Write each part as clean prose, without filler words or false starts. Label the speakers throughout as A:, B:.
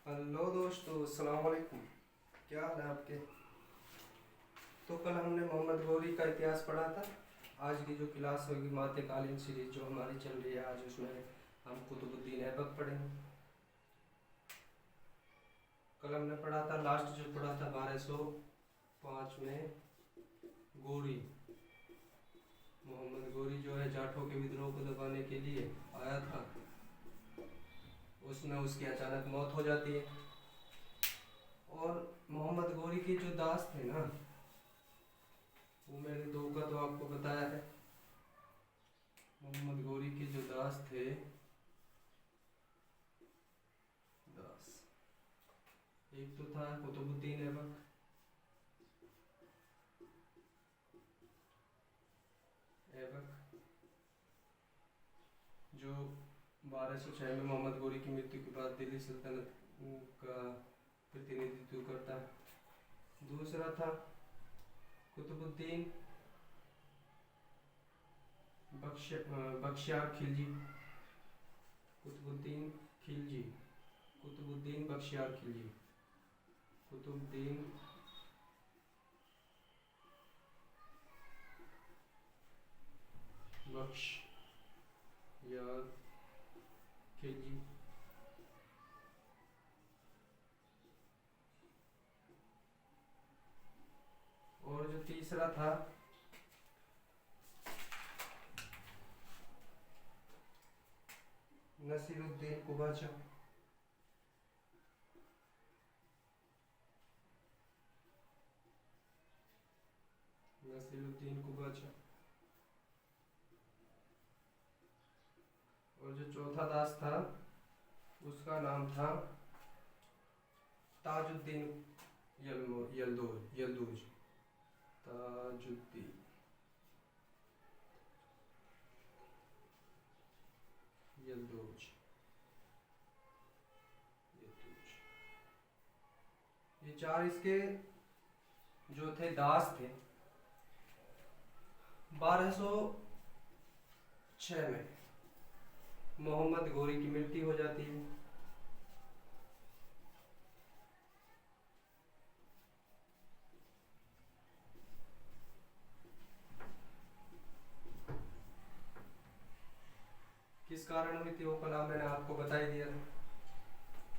A: Hello दोस्तों, अस्सलाम वालेकुम। क्या हाल है आपके? तो कल हमने मोहम्मद गौरी का इतिहास पढ़ा था। आज की जो क्लास होगी मातकालीन सीरीज जो हमारी चल रही है, आज उसमें हम कुतुबुद्दीन ऐबक पढ़ेंगे। कल हमने पढ़ा था, लास्ट जो पढ़ा था 1205 में गौरी, मोहम्मद गौरी जो है जाटों के विद्रोह को दबाने के लिए आया था। उसमें उसकी अचानक मौत हो जाती है। और मोहम्मद गौरी के जो दास थे ना, वो मैंने दो का तो आपको बताया है। मोहम्मद गौरी के जो दास थे, दास एक तो था कुतुबुद्दीन ऐबक, जो 1206 में मोहम्मद गौरी की मृत्यु के बाद दिल्ली सल्तनत का प्रतिनिधित्व करता है। दूसरा था कुतुबुद्दीन बख्तियार खिलजी, कुतुबुद्दीन खिलजी, कुतुबुद्दीन बख्तियार खिलजी, कुतुबुद्दीन बख्तियार खिलजी। और जो तीसरा था नसीरुद्दीन कुबाचा, नसीरुद्दीन कुबाचा। और जो चौथा दास था उसका नाम था ताजुद्दीन यलदूज, ताजुद्दीन यलदूज। ये चार इसके जो थे दास थे। 1206 में मोहम्मद गौरी की मृत्यु हो जाती है। किस कारण हुई थी वो कल मैंने आपको बता ही दिया था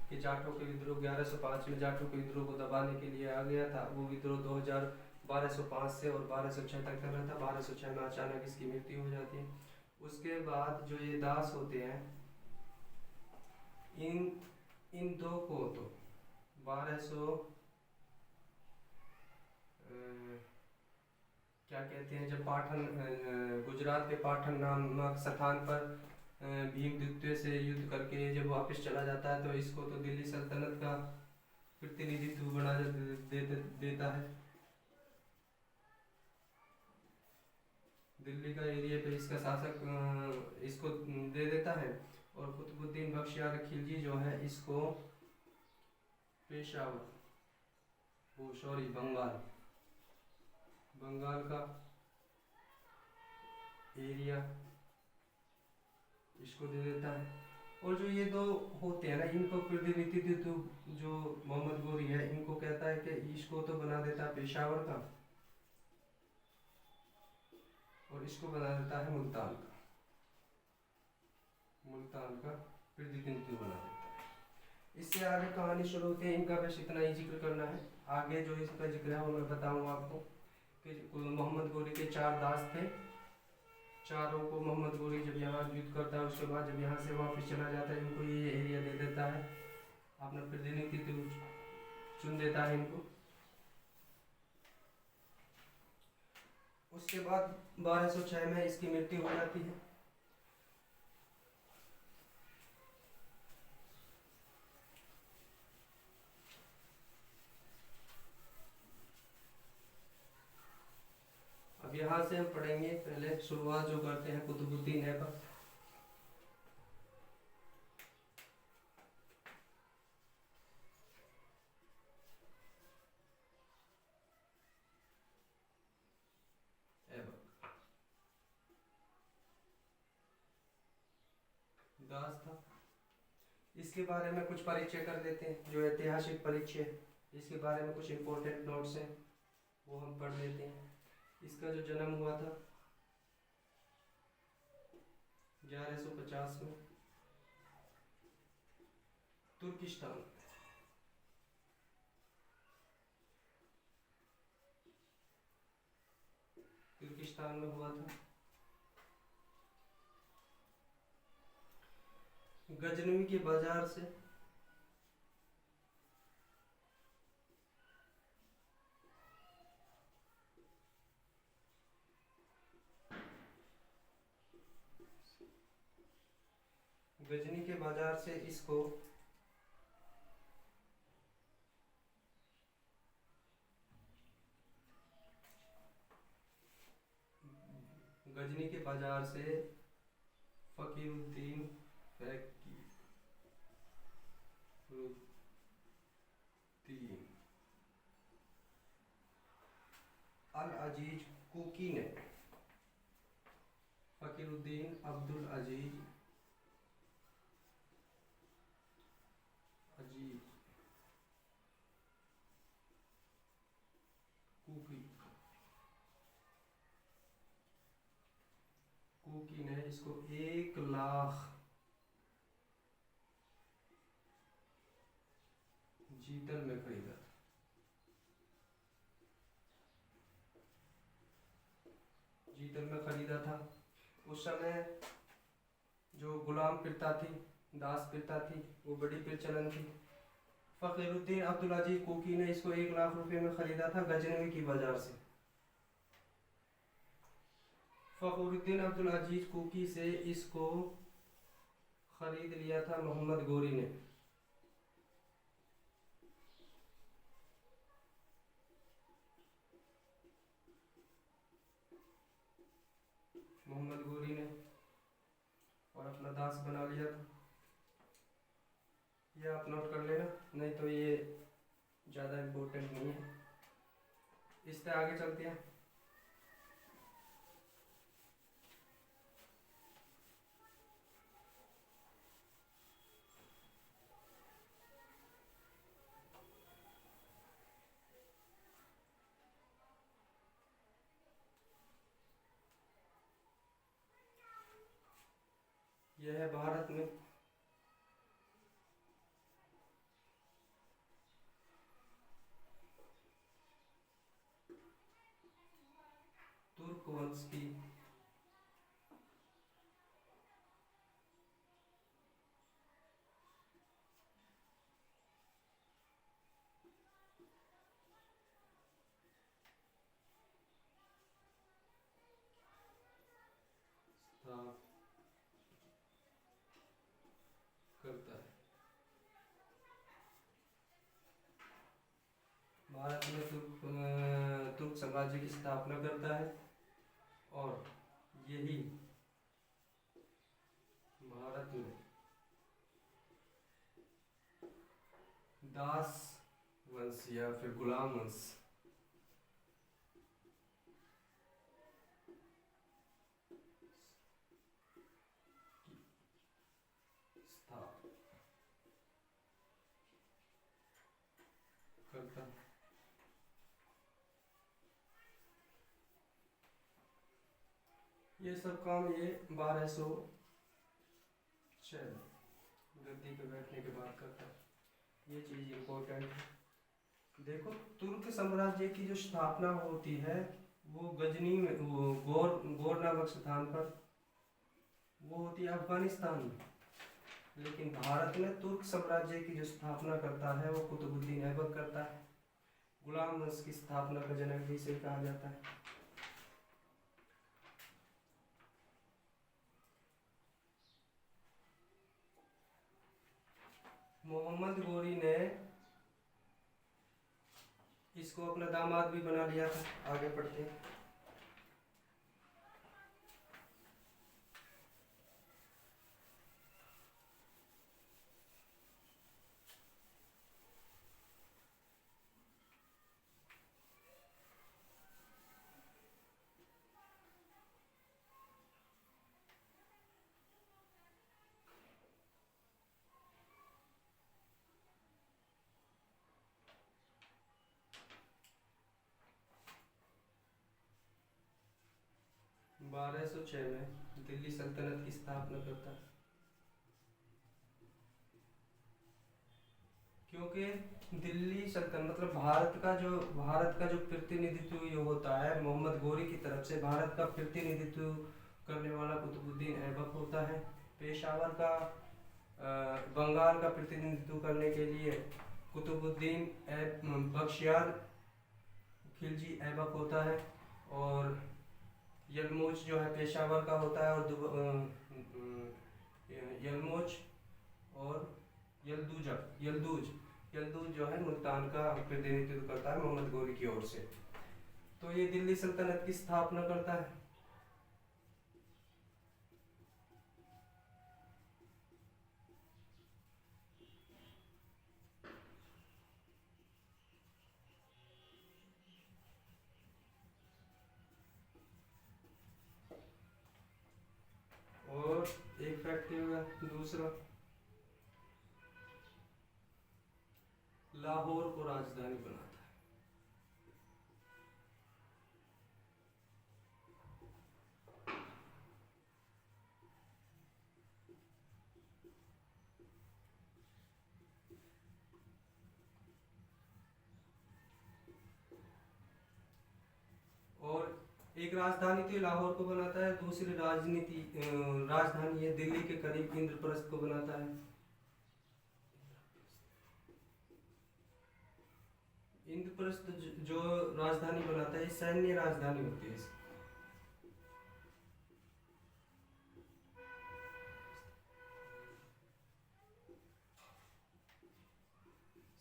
A: कि जाटों के विद्रोह 1105 में जाटों के विद्रोह को दबाने के लिए आ गया था। वो विद्रोह 1205 से और 1206 तक चल रहा था। 1206 में अचानक इसकी मृत्यु हो जाती है। उसके बाद जो ये दास होते हैं, इन इन दो को तो 1200 क्या कहते हैं, जब पाटन गुजरात के पाटन नामक स्थान पर भीम द्वितीय से युद्ध करके जब वापस चला जाता है, तो इसको तो दिल्ली सल्तनत का प्रतिनिधित्व बना देता है। दिल्ली का एरिया पे इसका शासक इसको दे देता है। और कुतुबुद्दीन बख्तियार खिलजी जो है इसको पेशावर, वो सॉरी बंगाल का एरिया इसको दे देता है। और जो ये दो होते हैं ना, इनको प्रतिनिधित्व जो मोहम्मद गौरी है इनको कहता है कि इसको तो बना देता है पेशावर का, और इसको बना देता है मुल्तान का प्रतिनिधित्व बना देता है। इससे आगे कहानी शुरू होती है। इनका बस इतना ही जिक्र करना है। आगे जो इसका जिक्र है वो मैं बताऊंगा आपको कि मोहम्मद गौरी के चार दास थे। चारों को मोहम्मद गौरी जब यहाँ युद्ध करता है, उसके बाद जब यहाँ से वापस चला जाता है, इनको ये एरिया दे देता है, अपना प्रतिनिधित्व चुन देता है इनको। उसके बाद 1206 में इसकी मृत्यु हो जाती है। अब यहाँ से हम पढ़ेंगे, पहले शुरुआत जो करते हैं कुतुबुद्दीन ऐबक। दास था। इसके बारे में कुछ परिचय कर देते हैं, जो ऐतिहासिक परिचय, इसके बारे में कुछ इम्पोर्टेंट नोट्स हैं वो हम पढ़ लेते हैं। इसका जो जन्म हुआ था 1150 में तुर्किस्तान में हुआ था। गजनवी के बाजार से इसको गजनी के बाजार से फकीरुद्दीन अल अजीज कुकी ने, फकीरुद्दीन अब्दुल अजीज कुकी ने इसको 1,00,000 जीतल में खरीदा। था। उस समय जो गुलाम प्रथा थी, दास प्रथा थी, वो बड़ी प्रचलन थी। फकीरुद्दीन अब्दुल अजीज कुकी ने इसको 1,00,000 रुपए में खरीदा था गजनवी की बाजार से। फखरुद्दीन अब्दुल अजीज कुकी से इसको खरीद लिया था मोहम्मद गोरी ने। और अपना दास बना लिया था। ये आप नोट कर लेना, नहीं तो ये ज़्यादा इम्पोर्टेंट नहीं है। इससे आगे चलते हैं। यह है भारत में तुर्क वंश की करता है। भारत में तुर्क साम्राज्य की स्थापना करता है और यही भारत में दास वंश या फिर गुलाम वंश करता है। ये सब काम ये 1206 गद्दी पे बैठने के बाद करता है। ये चीज़ इम्पोर्टेंट है। देखो, तुर्क साम्राज्य की जो स्थापना होती है वो गजनी में, वो गौर नामक स्थान पर वो होती है अफगानिस्तान में। लेकिन भारत में तुर्क साम्राज्य की जो स्थापना करता है वो कुतुबुद्दीन ऐबक करता है। गुलाम वंश की स्थापना का जनक भी इसे कहा जाता है। मोहम्मद गोरी ने इसको अपना दामाद भी बना लिया था। आगे पढ़ते हैं। 1206 में दिल्ली सल्तनत की स्थापना करता है। क्योंकि दिल्ली सल्तनत मतलब भारत का जो प्रतिनिधित्व ये होता है मोहम्मद गोरी की तरफ से, भारत का प्रतिनिधित्व करने वाला कुतुबुद्दीन ऐबक होता है। पेशावर का बंगाल का प्रतिनिधित्व करने के लिए कुतुबुद्दीन बख्तियार खिलजी ऐबक होता है। और यलमोच जो है पेशावर का होता है, और यलमोच और यलदूज जो है मुल्तान का प्रतिनिधित्व करता है मोहम्मद गोरी की ओर से। तो ये दिल्ली सल्तनत की स्थापना करता है। और एक फैक्ट ये होगा। दूसरा, लाहौर को राजधानी बनाता है। और एक राजधानी तो लाहौर को बनाता है, दूसरी राजधानी है दिल्ली के करीब इंद्रप्रस्थ को बनाता है। इंद्रप्रस्थ जो राजधानी बनाता है सैन्य राजधानी होती है।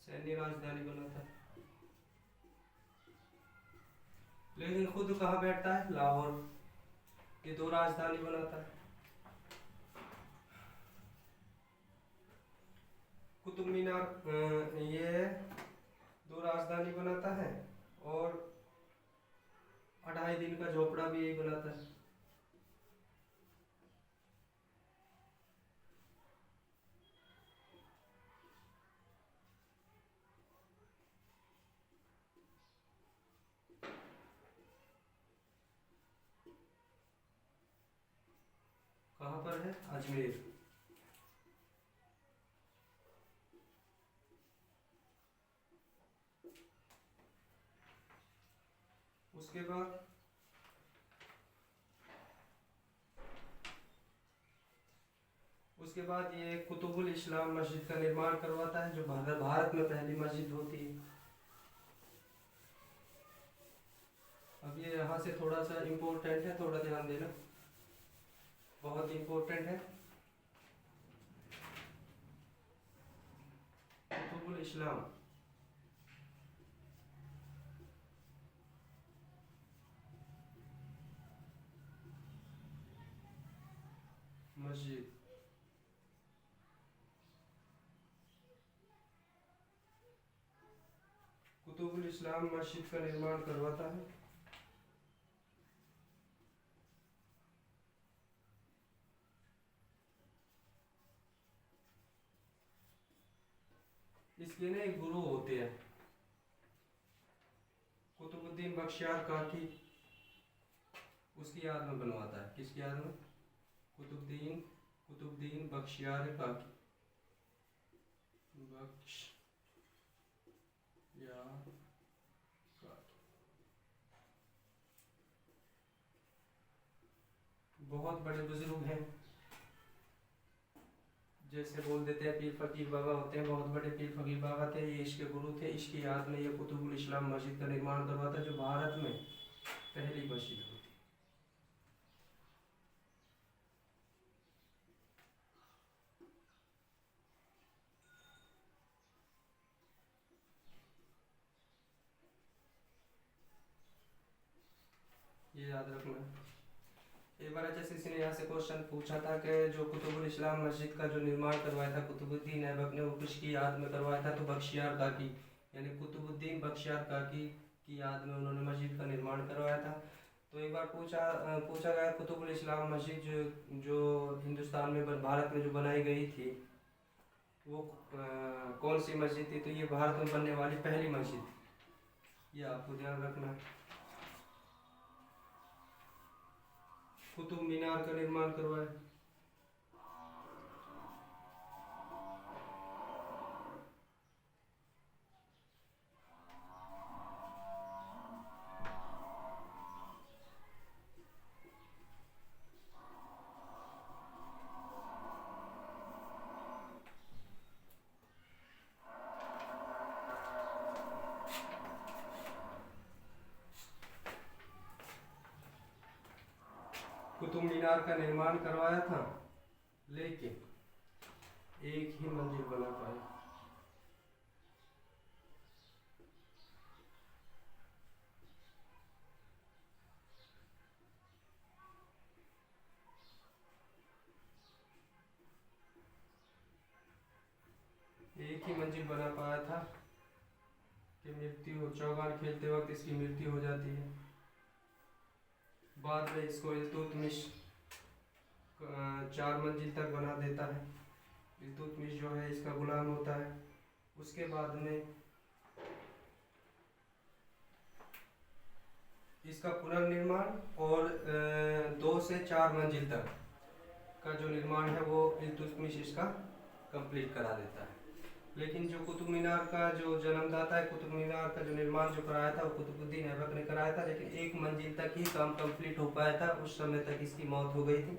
A: सैन्य राजधानी बनाता है, लेकिन खुद कहाँ बैठता है? लाहौर। ये दो राजधानी बनाता है। कुतुब मीनार ये दो राजधानी बनाता है, और 2.5 दिन का झोपड़ा भी यही बनाता है। कहाँ पर है? अजमेर। उसके बाद ये कुतुबुल इस्लाम मस्जिद का निर्माण करवाता है, जो भारत में पहली मस्जिद होती है। अब ये यहाँ से थोड़ा सा इम्पोर्टेंट है, थोड़ा ध्यान देना, बहुत इम्पोर्टेंट है। कुतुबुल इस्लाम मस्जिद कुतुबुल इस्लाम मस्जिद का निर्माण करवाता है। इसके ना एक गुरु होते हैं, कुतुबुद्दीन बख्तियार काकी, उसकी याद में बनवाता है। किसकी याद में? कुतुबुद्दीन बख्तियार काकी, बहुत बड़े बुजुर्ग हैं, जैसे बोल देते हैं पीर फकीर बाबा होते हैं, बहुत बड़े पीर फकीर बाबा थे, ये इसके गुरु थे। इसकी याद में ये कुतुबुल इस्लाम मस्जिद का निर्माण करवाता है, जो भारत में पहली मस्जिद होती। ये याद रखना है। एक बार जैसे किसी ने यहाँ से क्वेश्चन पूछा था कि जो कुतुबुल इस्लाम मस्जिद का जो निर्माण करवाया था कुतुबुद्दीन ऐबक ने, वो किसकी याद में करवाया था? तो बख्तियार काकी, यानी कुतुबुद्दीन बख्तियार काकी की याद में उन्होंने मस्जिद का निर्माण करवाया था। तो एक बार पूछा गया कुतुबुल इस्लाम मस्जिद जो हिंदुस्तान में भारत में जो बनाई गई थी वो कौन सी मस्जिद थी? तो ये भारत में बनने वाली पहली मस्जिद, ये आपको ध्यान रखना है। कुतुब मीनार का निर्माण करवाया? कुतुब मीनार का निर्माण करवाया था, लेकिन एक ही मंजिल बना पाए। एक ही मंजिल बना पाया था कि मृत्यु, चौगान खेलते वक्त इसकी मृत्यु हो जाती है। बाद में इसको इल्तुतमिश 4 मंजिल तक बना देता है। इल्तुतमिश जो है इसका गुलाम होता है। उसके बाद में इसका पुनर्निर्माण और 2 से 4 मंजिल तक का जो निर्माण है वो इल्तुतमिश इसका कंप्लीट करा देता है। लेकिन जो कुतुब मीनार का जो जन्मदाता है, कुतुब मीनार का जो निर्माण जो कराया था वो कुतुबुद्दीन ऐबक ने कराया था, लेकिन 1 मंजिल तक ही काम कंप्लीट हो पाया था। उस समय तक इसकी मौत हो गई थी।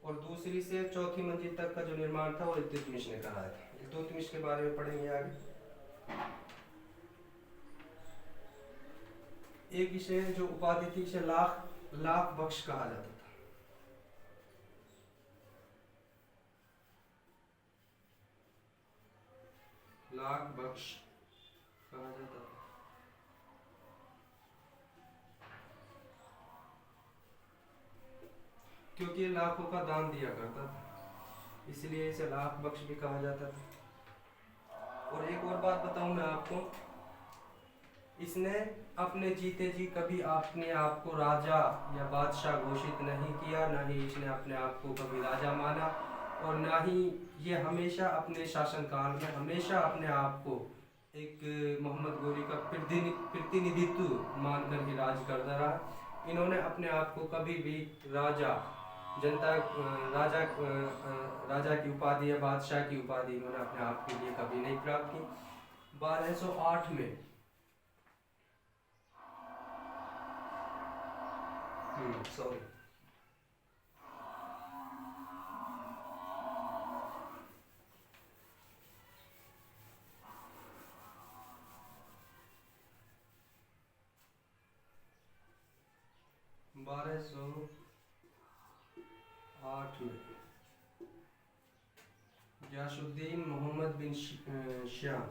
A: और दूसरी से 4थी मंजिल तक का जो निर्माण था वो इल्तुतमिश ने कराया था। इल्तुतमिश के बारे में पढ़ेंगे आगे। एक इसे जो उपाधि थी, इसे लाख बख्श कहा जाता था। लाख बख्श कहा जाता था। क्योंकि ये लाखों का दान दिया करता था, इसलिए इसे लाख बख्श भी कहा जाता था। और एक और बात बताऊं मैं आपको, इसने अपने जीते जी कभी अपने आप को राजा या बादशाह घोषित नहीं किया, ना ही इसने अपने आप को कभी राजा माना, और ना ही ये हमेशा अपने शासनकाल में हमेशा अपने आप को एक मोहम्मद गोरी का प्रतिनिधित्व मानकर ही राज करता रहा। इन्होंने अपने आप को कभी भी राजा, जनता राजा राजा की उपाधि या बादशाह की उपाधि इन्होंने अपने आप के लिए कभी नहीं प्राप्त की। 1208 में सॉरी 1208 में गियासुद्दीन मोहम्मद बिन श्याम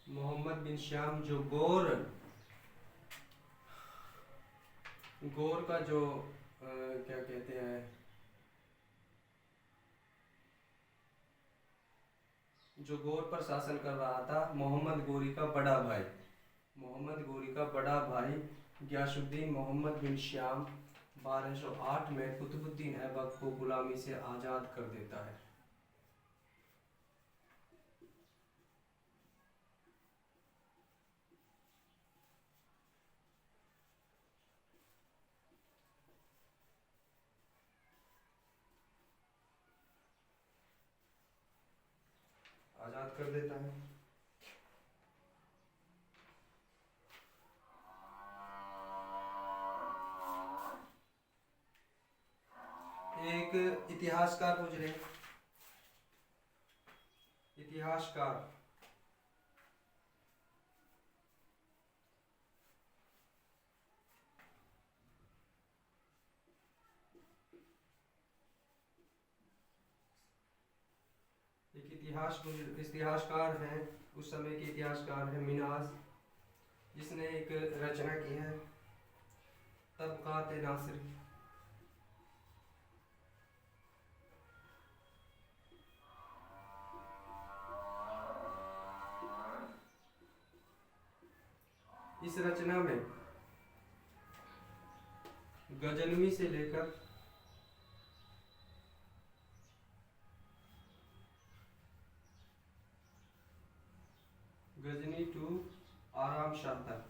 A: मोहम्मद बिन श्याम जो गौर का जो क्या कहते हैं, जो गौर पर शासन कर रहा था, मोहम्मद गोरी का बड़ा भाई, मोहम्मद गोरी का बड़ा भाई गियासुद्दीन मोहम्मद बिन श्याम 1208 में कुतुबुद्दीन ऐबक को गुलामी से आज़ाद कर देता है। आज़ाद कर देता है। एक इतिहासकार गुजरे, इतिहासकार इतिहासकार हैं, उस समय के इतिहासकार हैं मिनास, जिसने एक रचना की है तबक़ात-ए-नासिरी। इस रचना में गजनवी से लेकर गजनी टू आराम शाह तक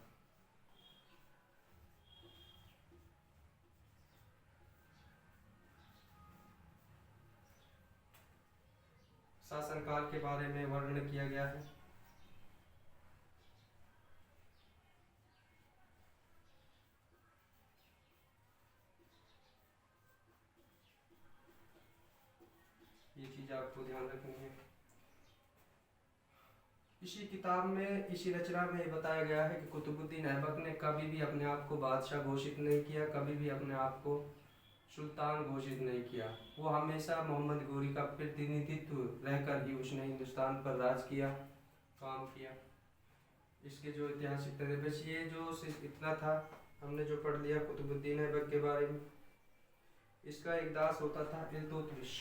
A: शासनकाल के बारे में वर्णन किया गया है। ये चीज आपको ध्यान रखनी है। इसी किताब में, इसी रचना में ये बताया गया है कि कुतुबुद्दीन ऐबक ने कभी भी अपने आप को बादशाह घोषित नहीं किया, कभी भी अपने आप को सुल्तान घोषित नहीं किया। वो हमेशा मोहम्मद गोरी का प्रतिनिधित्व रहकर ही उसने हिंदुस्तान पर राज किया, काम किया। इसके जो ऐतिहासिक तथ्य, बस ये जो इतना था हमने जो पढ़ लिया कुतुबुद्दीन ऐबक के बारे में। इसका एक दास होता था इल्तुतमिश।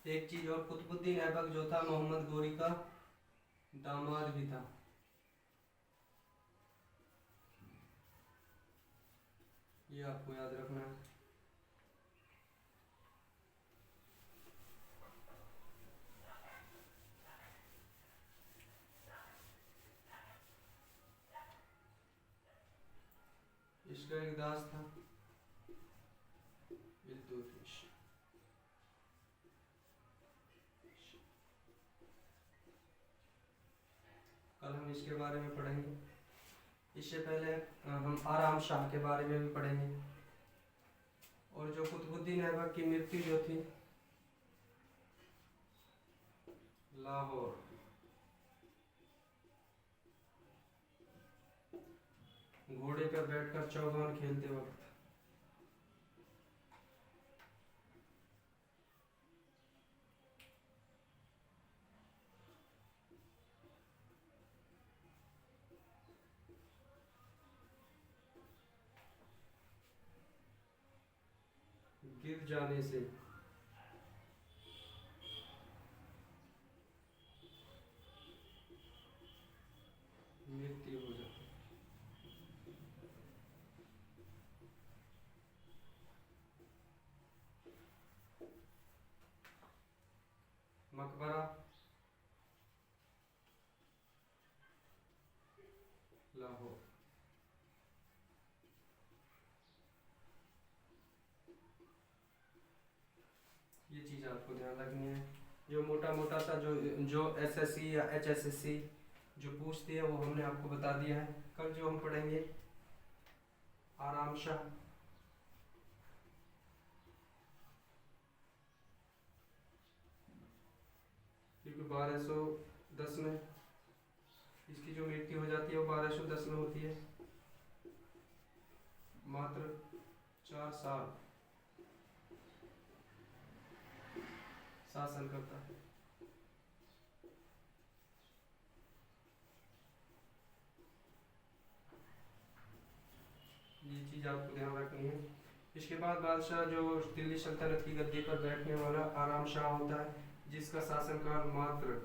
A: एक चीज और, कुतुबुद्दीन ऐबक जो था मोहम्मद गोरी का दामाद भी था। ये आपको याद रखना है। इसका एक दास था इल्तुतमिश। कल हम इसके बारे में पढ़ेंगे। इससे पहले हम आराम शाह के बारे में भी पढ़ेंगे। और जो कुतुबुद्दीन ऐबक की मृत्यु जो थी लाहौर, घोड़े पर बैठकर चौगान खेलते वक्त। गिर जाने से मृत्यु हो जाती। मकबरा लाहौर। ये चीज़ आपको ध्यान रखनी है। जो मोटा मोटा सा जो एसएससी या एचएसएससी जो पूछती है वो हमने आपको बता दिया है। कल जो हम पढ़ेंगे आराम शाह, क्योंकि 1210 में इसकी जो मृत्यु हो जाती है वो 1210 में होती है। मात्र 4 साल शासन करता है। ये चीज आपको ध्यान रखनी है। इसके बाद बादशाह जो दिल्ली सल्तनत की गद्दी पर बैठने वाला आराम शाह होता है, जिसका शासनकाल मात्र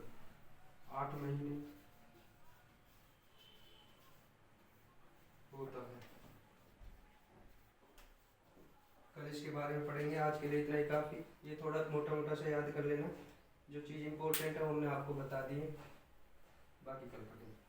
A: 8 महीने होता है। कल इसके बारे में पढ़ेंगे। आज के लिए इतना ही काफ़ी। ये थोड़ा मोटा मोटा सा याद कर लेना। जो चीज़ इम्पोर्टेंट है वो हमने आपको बता दी है, बाकी कल पढ़ेंगे।